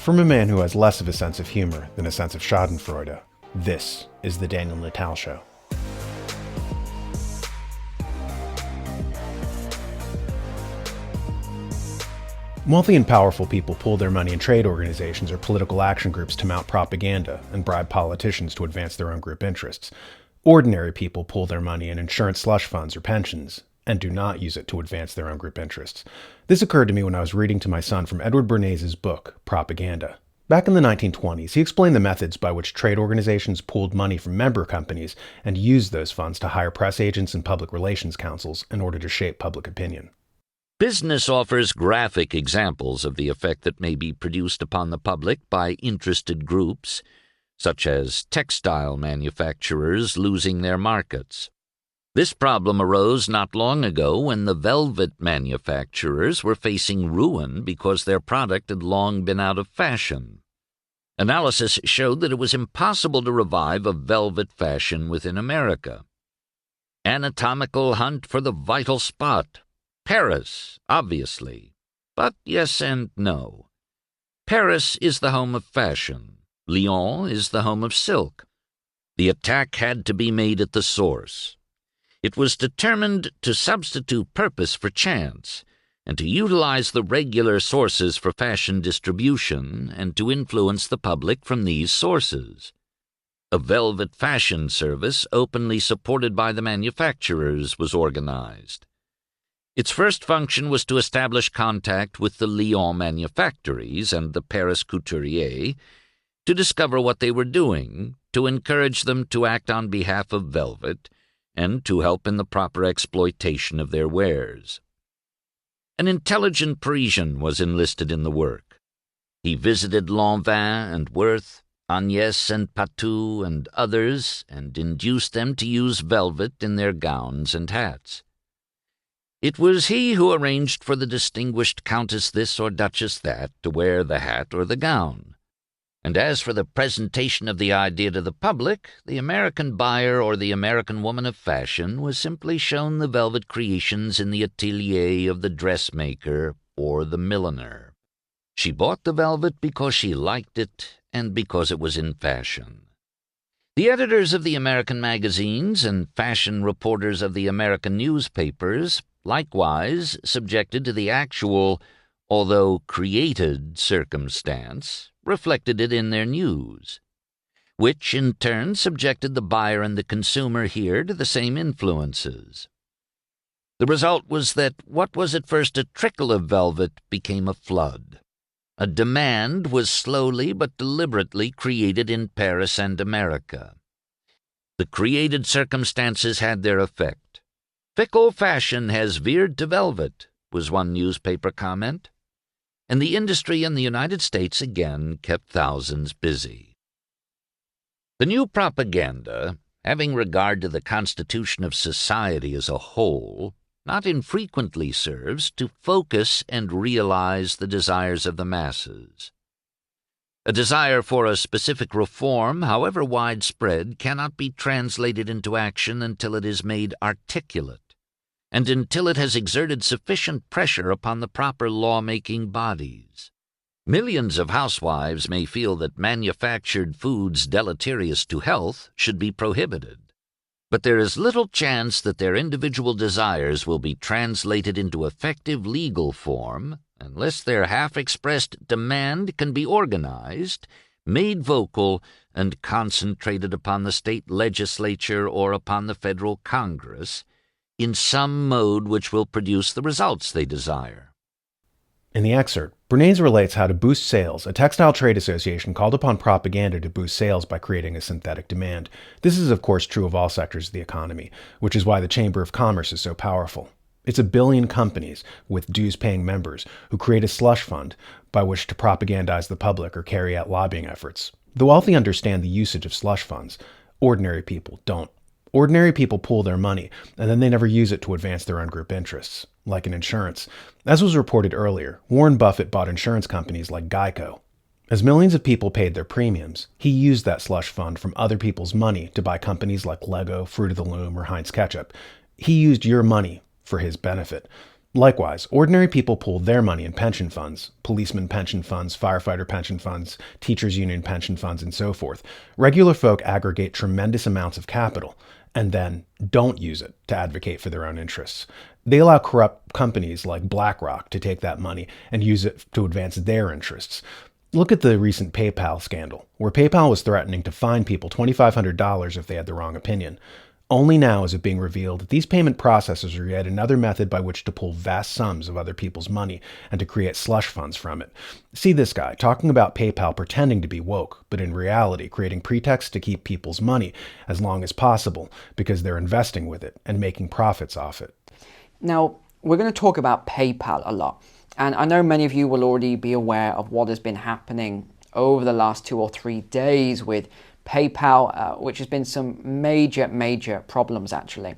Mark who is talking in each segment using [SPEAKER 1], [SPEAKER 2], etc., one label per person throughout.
[SPEAKER 1] From a man who has less of a sense of humor than a sense of schadenfreude, this is the Daniel Natal Show. Wealthy and powerful people pool their money in trade organizations or political action groups to mount propaganda and bribe politicians to advance their own group interests. Ordinary people pool their money in insurance slush funds or pensions and do not use it to advance their own group interests. This occurred to me when I was reading to my son from Edward Bernays' book, Propaganda. Back in the 1920s, he explained the methods by which trade organizations pooled money from member companies and used those funds to hire press agents and public relations counsels in order to shape public opinion.
[SPEAKER 2] Business offers graphic examples of the effect that may be produced upon the public by interested groups, such as textile manufacturers losing their markets. This problem arose not long ago when the velvet manufacturers were facing ruin because their product had long been out of fashion. Analysis showed that it was impossible to revive a velvet fashion within America. Anatomical hunt for the vital spot. Paris, obviously. But yes and no. Paris is the home of fashion. Lyon is the home of silk. The attack had to be made at the source. It was determined to substitute purpose for chance, and to utilize the regular sources for fashion distribution, and to influence the public from these sources. A velvet fashion service, openly supported by the manufacturers, was organized. Its first function was to establish contact with the Lyon manufactories and the Paris couturiers, to discover what they were doing, to encourage them to act on behalf of velvet, and to help in the proper exploitation of their wares. An intelligent Parisian was enlisted in the work. He visited Lanvin and Worth, Agnès and Patou and others, and induced them to use velvet in their gowns and hats. It was he who arranged for the distinguished Countess this or Duchess that to wear the hat or the gown. And as for the presentation of the idea to the public, the American buyer or the American woman of fashion was simply shown the velvet creations in the atelier of the dressmaker or the milliner. She bought the velvet because she liked it and because it was in fashion. The editors of the American magazines and fashion reporters of the American newspapers, likewise subjected to the actual, although created, circumstance, reflected it in their news, which in turn subjected the buyer and the consumer here to the same influences. The result was that what was at first a trickle of velvet became a flood. A demand was slowly but deliberately created in Paris and America. The created circumstances had their effect. "Fickle fashion has veered to velvet," was one newspaper comment, and the industry in the United States again kept thousands busy. The new propaganda, having regard to the constitution of society as a whole, not infrequently serves to focus and realize the desires of the masses. A desire for a specific reform, however widespread, cannot be translated into action until it is made articulate, and until it has exerted sufficient pressure upon the proper law-making bodies. Millions of housewives may feel that manufactured foods deleterious to health should be prohibited, but there is little chance that their individual desires will be translated into effective legal form unless their half-expressed demand can be organized, made vocal, and concentrated upon the state legislature or upon the federal Congress in some mode which will produce the results they desire.
[SPEAKER 1] In the excerpt, Bernays relates how to boost sales. A textile trade association called upon propaganda to boost sales by creating a synthetic demand. This is, of course, true of all sectors of the economy, which is why the Chamber of Commerce is so powerful. It's 1 billion companies with dues-paying members who create a slush fund by which to propagandize the public or carry out lobbying efforts. The wealthy understand the usage of slush funds. Ordinary people don't. Ordinary people pool their money, and then they never use it to advance their own group interests, like in insurance. As was reported earlier, Warren Buffett bought insurance companies like Geico. As millions of people paid their premiums, he used that slush fund from other people's money to buy companies like Lego, Fruit of the Loom, or Heinz Ketchup. He used your money for his benefit. Likewise, ordinary people pool their money in pension funds, policeman pension funds, firefighter pension funds, teachers union pension funds, and so forth. Regular folk aggregate tremendous amounts of capital and then don't use it to advocate for their own interests. They allow corrupt companies like BlackRock to take that money and use it to advance their interests. Look at the recent PayPal scandal, where PayPal was threatening to fine people $2,500 if they had the wrong opinion. Only now is it being revealed that these payment processors are yet another method by which to pull vast sums of other people's money and to create slush funds from it. See this guy talking about PayPal pretending to be woke, but in reality creating pretexts to keep people's money as long as possible because they're investing with it and making profits off it.
[SPEAKER 3] Now, we're going to talk about PayPal a lot. And I know many of you will already be aware of what has been happening over the last 2 or 3 days with PayPal, which has been some major problems actually.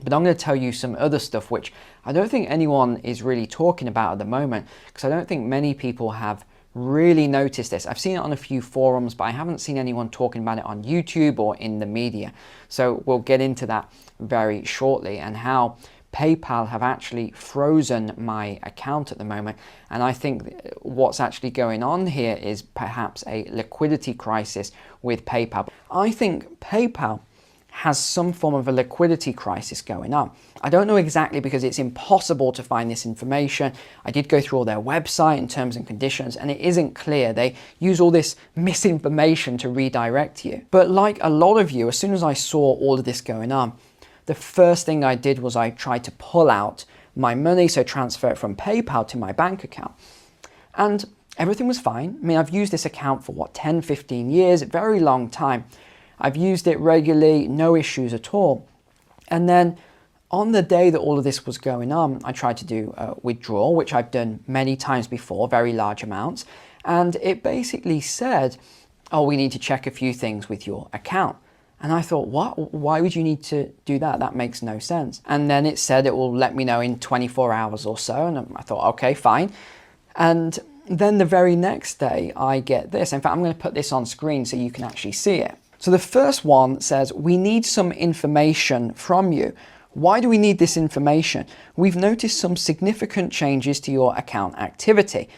[SPEAKER 3] But I'm going to tell you some other stuff which I don't think anyone is really talking about at the moment, because I don't think many people have really noticed this. I've seen it on a few forums, but I haven't seen anyone talking about it on YouTube or in the media. So we'll get into that very shortly, and how PayPal have actually frozen my account at the moment. And I think what's actually going on here is perhaps a liquidity crisis with PayPal. I think PayPal has some form of a liquidity crisis going on. I don't know exactly, because it's impossible to find this information. I did go through all their website and terms and conditions, and it isn't clear. They use all this misinformation to redirect you. But like a lot of you, as soon as I saw all of this going on, the first thing I did was I tried to pull out my money, so transfer it from PayPal to my bank account. And everything was fine. I mean, I've used this account for 10, 15 years, a very long time. I've used it regularly, no issues at all. And then on the day that all of this was going on, I tried to do a withdrawal, which I've done many times before, very large amounts. And it basically said, oh, we need to check a few things with your account. And I thought, what? Why would you need to do that? That makes no sense. And then it said it will let me know in 24 hours or so. And I thought, okay, fine. And then the very next day I get this. In fact, I'm going to put this on screen so you can actually see it. So the first one says, we need some information from you. Why do we need this information? We've noticed some significant changes to your account activity.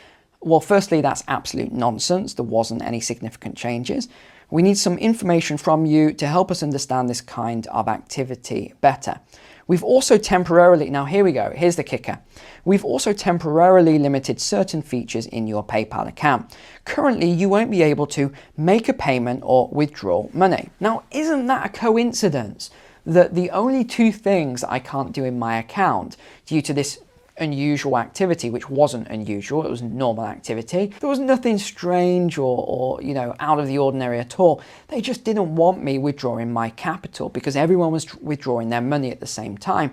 [SPEAKER 3] Well, firstly, that's absolute nonsense. There wasn't any significant changes. We need some information from you to help us understand this kind of activity better. We've also temporarily, now here we go, here's the kicker. We've also temporarily limited certain features in your PayPal account. Currently, you won't be able to make a payment or withdraw money. Now, isn't that a coincidence that the only 2 things I can't do in my account due to this unusual activity, which wasn't unusual, it was normal activity. There was nothing strange or out of the ordinary at all. They just didn't want me withdrawing my capital because everyone was withdrawing their money at the same time.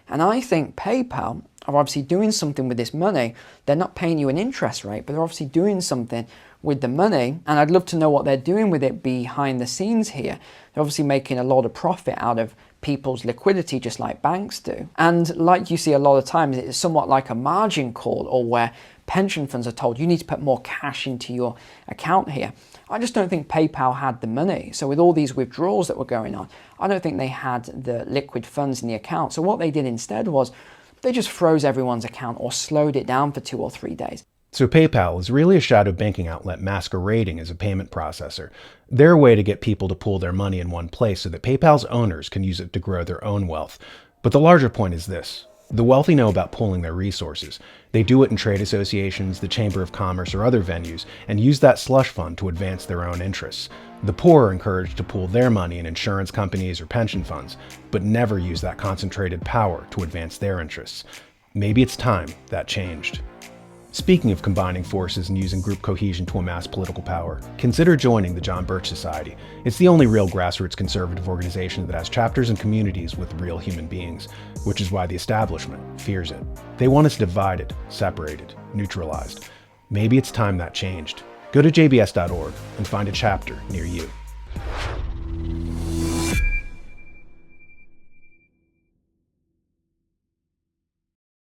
[SPEAKER 3] And I think PayPal are obviously doing something with this money. They're not paying you an interest rate, but they're obviously doing something with the money. And I'd love to know what they're doing with it behind the scenes here. They're obviously making a lot of profit out of people's liquidity, just like banks do. And like you see a lot of times, it's somewhat like a margin call, or where pension funds are told you need to put more cash into your account here. I just don't think PayPal had the money. So with all these withdrawals that were going on, I don't think they had the liquid funds in the account. So what they did instead was they just froze everyone's account or slowed it down for 2 or 3 days.
[SPEAKER 1] So PayPal is really a shadow banking outlet masquerading as a payment processor. They're a way to get people to pool their money in one place so that PayPal's owners can use it to grow their own wealth. But the larger point is this. The wealthy know about pooling their resources. They do it in trade associations, the Chamber of Commerce, or other venues, and use that slush fund to advance their own interests. The poor are encouraged to pool their money in insurance companies or pension funds, but never use that concentrated power to advance their interests. Maybe it's time that changed. Speaking of combining forces and using group cohesion to amass political power, consider joining the John Birch Society. It's the only real grassroots conservative organization that has chapters and communities with real human beings, which is why the establishment fears it. They want us divided, separated, neutralized. Maybe it's time that changed. Go to jbs.org and find a chapter near you.